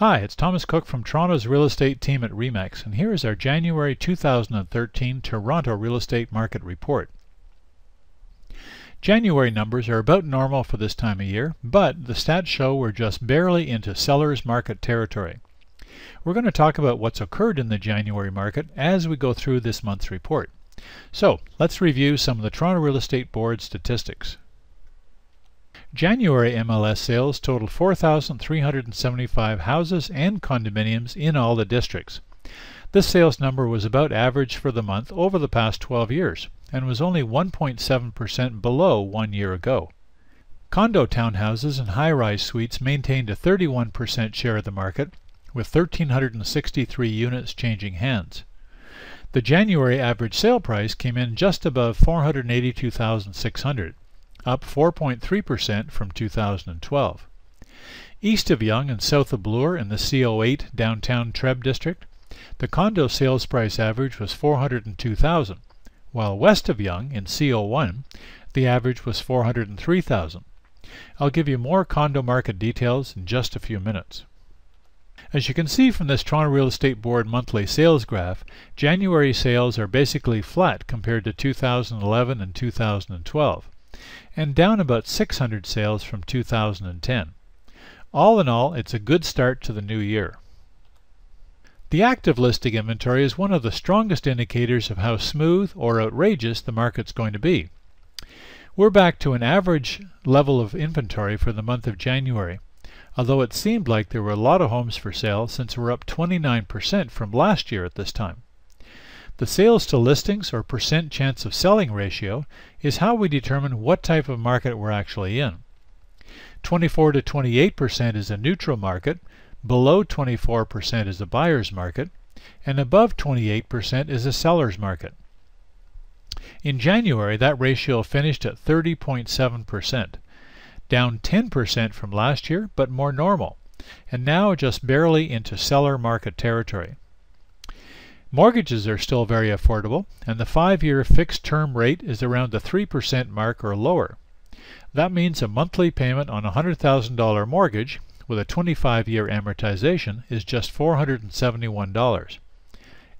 Hi, it's Thomas Cook from Toronto's real estate team at RE/MAX, and here is our January 2013 Toronto real estate market report. January numbers are about normal for this time of year, but the stats show we're just barely into seller's market territory. We're going to talk about what's occurred in the January market as we go through this month's report. So, let's review some of the Toronto Real Estate Board statistics. January MLS sales totaled 4,375 houses and condominiums in all the districts. This sales number was about average for the month over the past 12 years and was only 1.7% below 1 year ago. Condo townhouses and high-rise suites maintained a 31% share of the market, with 1,363 units changing hands. The January average sale price came in just above $482,600. up 4.3% from 2012. East of Yonge and south of Bloor in the CO8 downtown Treb district, the condo sales price average was $402,000, while west of Yonge in CO1, the average was $403,000. I'll give you more condo market details in just a few minutes. As you can see from this Toronto Real Estate Board monthly sales graph, January sales are basically flat compared to 2011 and 2012. And down about 600 sales from 2010. All in all, it's a good start to the new year. The active listing inventory is one of the strongest indicators of how smooth or outrageous the market's going to be. We're back to an average level of inventory for the month of January, although it seemed like there were a lot of homes for sale since we're up 29% from last year at this time. The sales to listings or percent chance of selling ratio is how we determine what type of market we're actually in. 24 to 28% is a neutral market, below 24% is a buyer's market, and above 28% is a seller's market. In January, that ratio finished at 30.7%, down 10% from last year, but more normal, and now just barely into seller market territory. Mortgages are still very affordable, and the 5-year fixed term rate is around the 3% mark or lower. That means a monthly payment on a $100,000 mortgage with a 25-year amortization is just $471.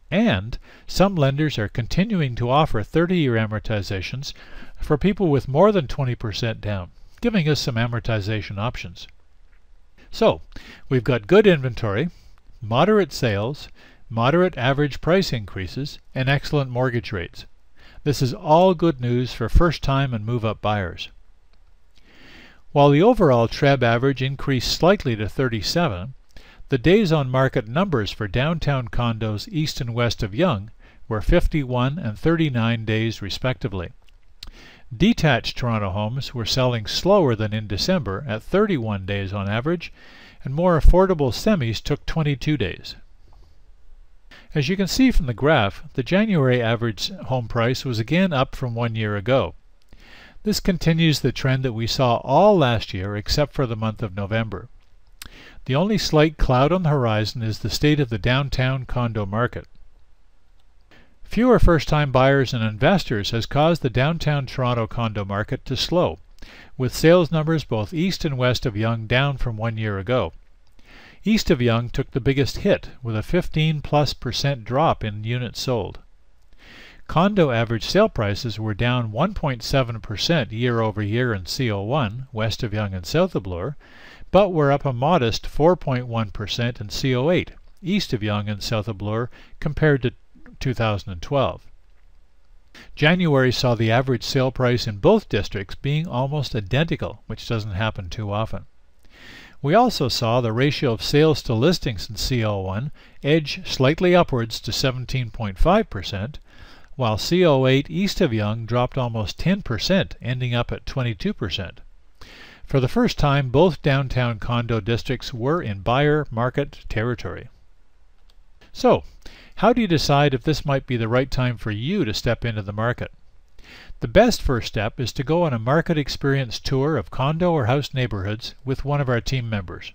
And some lenders are continuing to offer 30-year amortizations for people with more than 20% down, giving us some amortization options. So, we've got good inventory, moderate sales, moderate average price increases, and excellent mortgage rates. This is all good news for first-time and move-up buyers. While the overall Treb average increased slightly to 37, the days on market numbers for downtown condos east and west of Yonge were 51 and 39 days respectively. Detached Toronto homes were selling slower than in December at 31 days on average, and more affordable semis took 22 days. As you can see from the graph, the January average home price was again up from 1 year ago. This continues the trend that we saw all last year except for the month of November. The only slight cloud on the horizon is the state of the downtown condo market. Fewer first-time buyers and investors has caused the downtown Toronto condo market to slow, with sales numbers both east and west of Yonge down from 1 year ago. East of Yonge took the biggest hit, with a 15+% drop in units sold. Condo average sale prices were down 1.7% year over year in CO1, west of Yonge and south of Bloor, but were up a modest 4.1% in CO8, east of Yonge and south of Bloor, compared to 2012. January saw the average sale price in both districts being almost identical, which doesn't happen too often. We also saw the ratio of sales to listings in CO1 edge slightly upwards to 17.5%, while CO8 east of Yonge dropped almost 10%, ending up at 22%. For the first time, both downtown condo districts were in buyer market territory. So, how do you decide if this might be the right time for you to step into the market? The best first step is to go on a market experience tour of condo or house neighborhoods with one of our team members.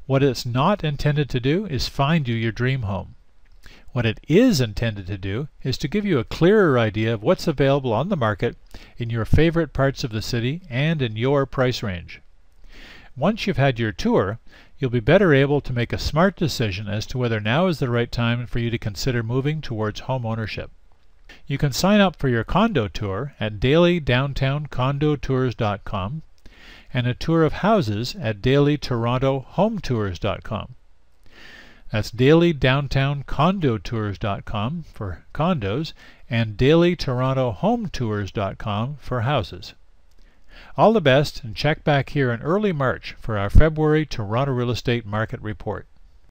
What it's not intended to do is find you your dream home. What it is intended to do is to give you a clearer idea of what's available on the market in your favorite parts of the city and in your price range. Once you've had your tour, you'll be better able to make a smart decision as to whether now is the right time for you to consider moving towards home ownership. You can sign up for your condo tour at dailydowntowncondotours.com and a tour of houses at dailytorontohometours.com. That's dailydowntowncondotours.com for condos and dailytorontohometours.com for houses. All the best, and check back here in early March for our February Toronto Real Estate Market Report.